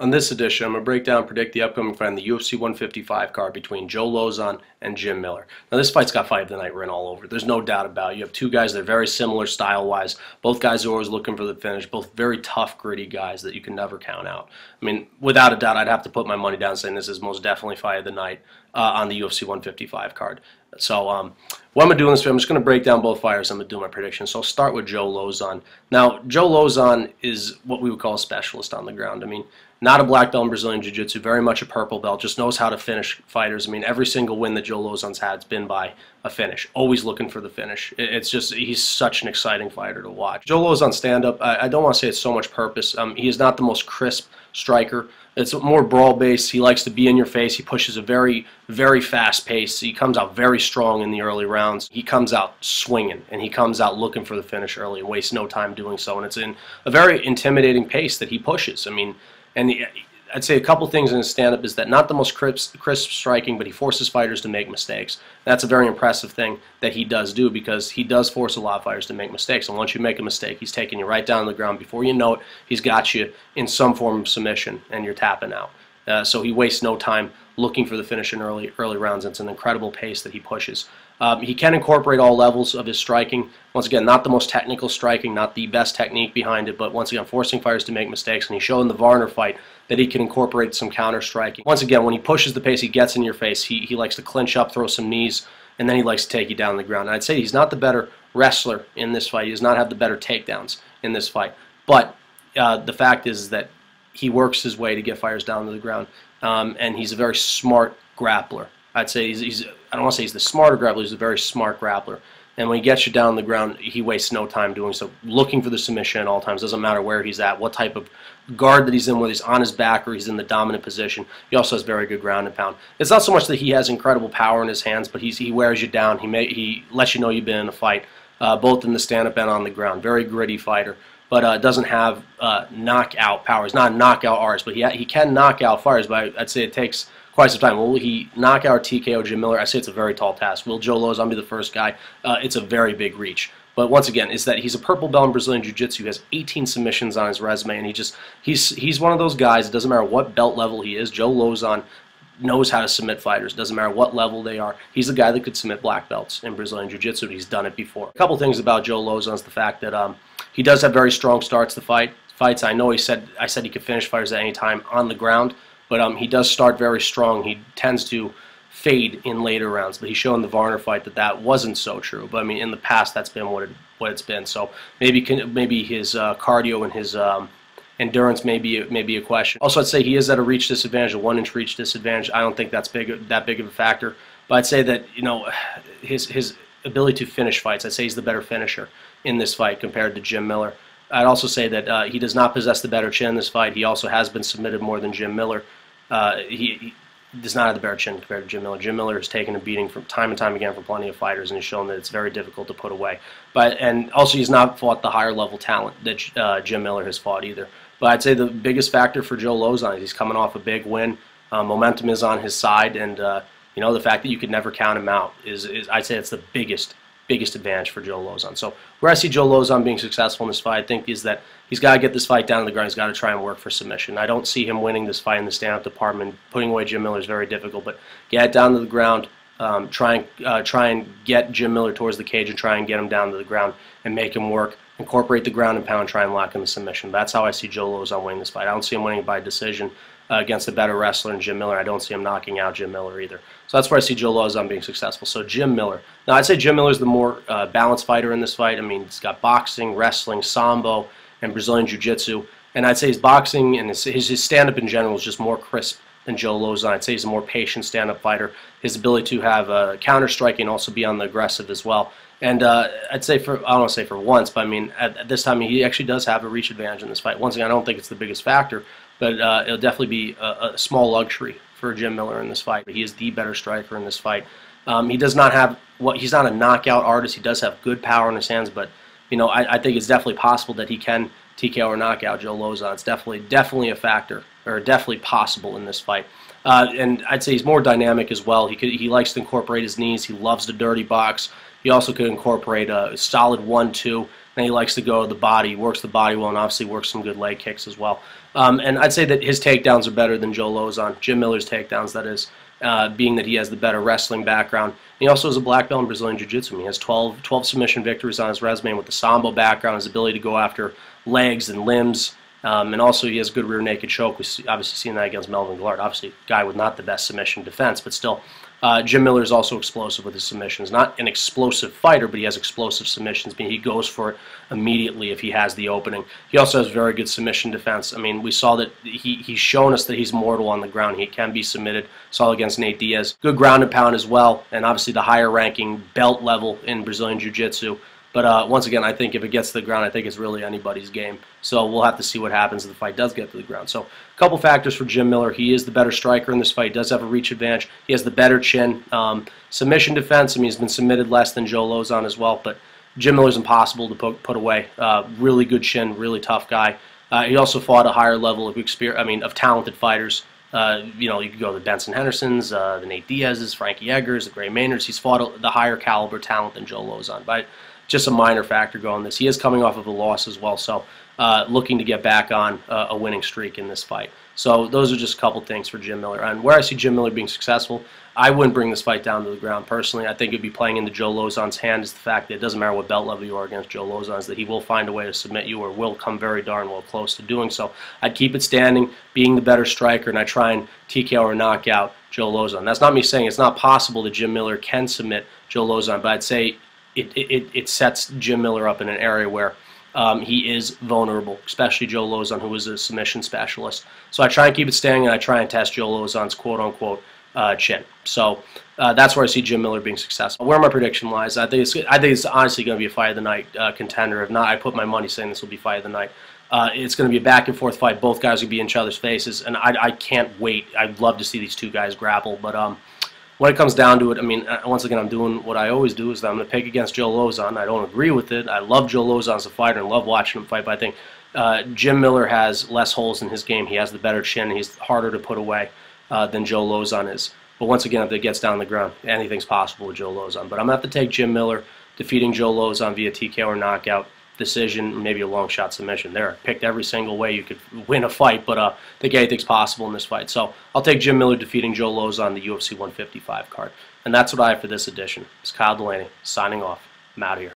On this edition, I'm going to break down and predict the upcoming fight on the UFC 155 card between Joe Lauzon and Jim Miller. Now, this fight's got fight of the night written all over it. There's no doubt about it. You have two guys that are very similar style-wise. Both guys are always looking for the finish. Both very tough, gritty guys that you can never count out. I mean, without a doubt, I'd have to put my money down saying this is most definitely fight of the night on the UFC 155 card. So what I'm going to do in this video, I'm just going to break down both fighters. I'm going to do my predictions. So I'll start with Joe Lauzon. Now, Joe Lauzon is what we would call a specialist on the ground. I mean, not a black belt in Brazilian Jiu-Jitsu, very much a purple belt, just knows how to finish fighters. I mean, every single win that Joe Lauzon's had has been by a finish, always looking for the finish. It's just, he's such an exciting fighter to watch. Joe Lauzon's stand-up, I don't want to say it's so much purpose. He is not the most crisp striker. It's more brawl-based. He likes to be in your face. He pushes a very, very fast pace. He comes out very strong in the early rounds. He comes out swinging, and he comes out looking for the finish early and wastes no time doing so. And it's in a very intimidating pace that he pushes. I mean, and I'd say a couple things in his stand-up is that not the most crisp striking, but he forces fighters to make mistakes. That's a very impressive thing that he does do, because he does force a lot of fighters to make mistakes. And once you make a mistake, he's taking you right down to the ground. Before you know it, he's got you in some form of submission, and you're tapping out. So he wastes no time looking for the finish in early rounds. It's an incredible pace that he pushes. He can incorporate all levels of his striking. Once again, not the most technical striking, not the best technique behind it, but once again, forcing fighters to make mistakes. And he showed in the Varner fight that he can incorporate some counter striking. Once again, when he pushes the pace, he gets in your face. He likes to clinch up, throw some knees, and then he likes to take you down the ground. And I'd say he's not the better wrestler in this fight. He does not have the better takedowns in this fight. But the fact is that he works his way to get fighters down to the ground, and he's a very smart grappler. I'd say I don't want to say he's the smarter grappler, he's a very smart grappler. And when he gets you down the ground, he wastes no time doing so, looking for the submission at all times. Doesn't matter where he's at, what type of guard that he's in, whether he's on his back or he's in the dominant position. He also has very good ground and pound. It's not so much that he has incredible power in his hands, but he wears you down. He lets you know you've been in a fight, both in the stand-up and on the ground. Very gritty fighter, but doesn't have knockout power. He's not a knockout artist, but he can knock out fighters, but I'd say it takes quite some time. Will he knock out TKO Jim Miller? I say it's a very tall task. Will Joe Lauzon be the first guy? It's a very big reach. But once again, is that he's a purple belt in Brazilian Jiu-Jitsu. He has 18 submissions on his resume, and he's one of those guys. It doesn't matter what belt level he is. Joe Lauzon knows how to submit fighters. Doesn't matter what level they are. He's the guy that could submit black belts in Brazilian Jiu-Jitsu. He's done it before. A couple things about Joe Lauzon is the fact that he does have very strong starts to fights. I know I said he could finish fighters at any time on the ground, but he does start very strong. He tends to fade in later rounds, but he showed in the Varner fight that wasn't so true. But I mean, in the past, that's been what it's been. So maybe his cardio and his endurance may be a question. Also, I'd say he is at a reach disadvantage, a 1-inch reach disadvantage. I don't think that's that big of a factor. But I'd say that his ability to finish fights, I'd say he's the better finisher in this fight compared to Jim Miller. I'd also say that he does not possess the better chin in this fight. He also has been submitted more than Jim Miller. He does not have the better chin compared to Jim Miller. Jim Miller has taken a beating from time and time again from plenty of fighters, and has shown that it's very difficult to put away. And also, he's not fought the higher level talent that Jim Miller has fought either. But I'd say the biggest factor for Joe Lauzon is he's coming off a big win. Momentum is on his side, and the fact that you could never count him out is I'd say it's the biggest advantage for Joe Lauzon. So where I see Joe Lauzon being successful in this fight, I think, is that he's got to get this fight down to the ground. He's got to try and work for submission. I don't see him winning this fight in the stand-up department. Putting away Jim Miller is very difficult, but get it down to the ground, try and get Jim Miller towards the cage and try and get him down to the ground and make him work. Incorporate the ground and pound, try and lock in the submission. That's how I see Joe Lauzon winning this fight. I don't see him winning by decision against a better wrestler than Jim Miller. I don't see him knocking out Jim Miller either. So that's where I see Joe Lauzon being successful. So Jim Miller. Now, I'd say Jim Miller is the more balanced fighter in this fight. I mean, he's got boxing, wrestling, sambo, and Brazilian Jiu-Jitsu. And I'd say his boxing and his stand-up in general is just more crisp than Joe Lauzon. I'd say he's a more patient stand-up fighter. His ability to have counter-striking and also be on the aggressive as well. And I'd say I don't want to say for once, but I mean, at this time, he actually does have a reach advantage in this fight. Once again, I don't think it's the biggest factor, but it'll definitely be a small luxury for Jim Miller in this fight. He is the better striker in this fight. He does not have he's not a knockout artist. He does have good power in his hands, but I think it's definitely possible that he can TKO or knock out Joe Lauzon. It's definitely a factor, or definitely possible in this fight. And I'd say he's more dynamic as well. He likes to incorporate his knees. He loves the dirty box. He also could incorporate a solid 1-2 and he likes to go to the body. He works the body well and obviously works some good leg kicks as well. And I'd say that his takedowns are better than Joe Lauzon, Jim Miller's takedowns, that is, being that he has the better wrestling background. And he also has a black belt in Brazilian Jiu-Jitsu. He has 12 submission victories on his resume with the Sambo background, his ability to go after legs and limbs. And also he has good rear naked choke. We've obviously seen that against Melvin Gillard. Obviously a guy with not the best submission defense, but still. Jim Miller is also explosive with his submissions. Not an explosive fighter, but he has explosive submissions. I mean, he goes for it immediately if he has the opening. He also has very good submission defense. I mean, we saw that he's shown us that he's mortal on the ground. He can be submitted. Saw against Nate Diaz. Good ground and pound as well, and obviously the higher ranking belt level in Brazilian Jiu-Jitsu. But once again, I think if it gets to the ground, I think it's really anybody's game. So we'll have to see what happens if the fight does get to the ground. So a couple factors for Jim Miller. He is the better striker in this fight. He does have a reach advantage. He has the better chin. Submission defense, I mean, he's been submitted less than Joe Lauzon as well. But Jim Miller's impossible to put away. Really good chin, really tough guy. He also fought a higher level of of talented fighters. You know, you could go to the Benson Hendersons, the Nate Diaz's, Frankie Eggers, the Gray Maynards. He's fought the higher caliber talent than Joe Lauzon. But just a minor factor going this. He is coming off of a loss as well, so looking to get back on a winning streak in this fight. So those are just a couple things for Jim Miller. And where I see Jim Miller being successful, I wouldn't bring this fight down to the ground personally. I think it'd be playing into Joe Lauzon's hand is the fact that it doesn't matter what belt level you are against Joe Lauzon, is that he will find a way to submit you or will come very darn well close to doing so. I'd keep it standing, being the better striker, and I try and TKO or knock out Joe Lauzon. That's not me saying it's not possible that Jim Miller can submit Joe Lauzon, but I'd say it sets Jim Miller up in an area where he is vulnerable, especially Joe Lauzon, who is a submission specialist. So I try and keep it standing, and I try and test Joe Lauzon's quote-unquote chin. So that's where I see Jim Miller being successful. Where my prediction lies, I think it's honestly going to be a fight of the night contender. If not, I put my money saying this will be fight of the night. It's going to be a back-and-forth fight. Both guys will be in each other's faces, and I can't wait. I'd love to see these two guys grapple, but when it comes down to it, I mean, once again, I'm doing what I always do, is that I'm going to pick against Joe Lauzon. I don't agree with it. I love Joe Lauzon as a fighter and love watching him fight, but I think Jim Miller has less holes in his game. He has the better chin. He's harder to put away than Joe Lauzon is. But once again, if it gets down the ground, anything's possible with Joe Lauzon. But I'm going to have to take Jim Miller defeating Joe Lauzon via TKO or knockout, decision, maybe a long shot submission. There, picked every single way you could win a fight, but I think anything's possible in this fight. So I'll take Jim Miller defeating Joe Lauzon, the UFC 155 card. And that's what I have for this edition. It's Kyle Delaney signing off. I'm out of here.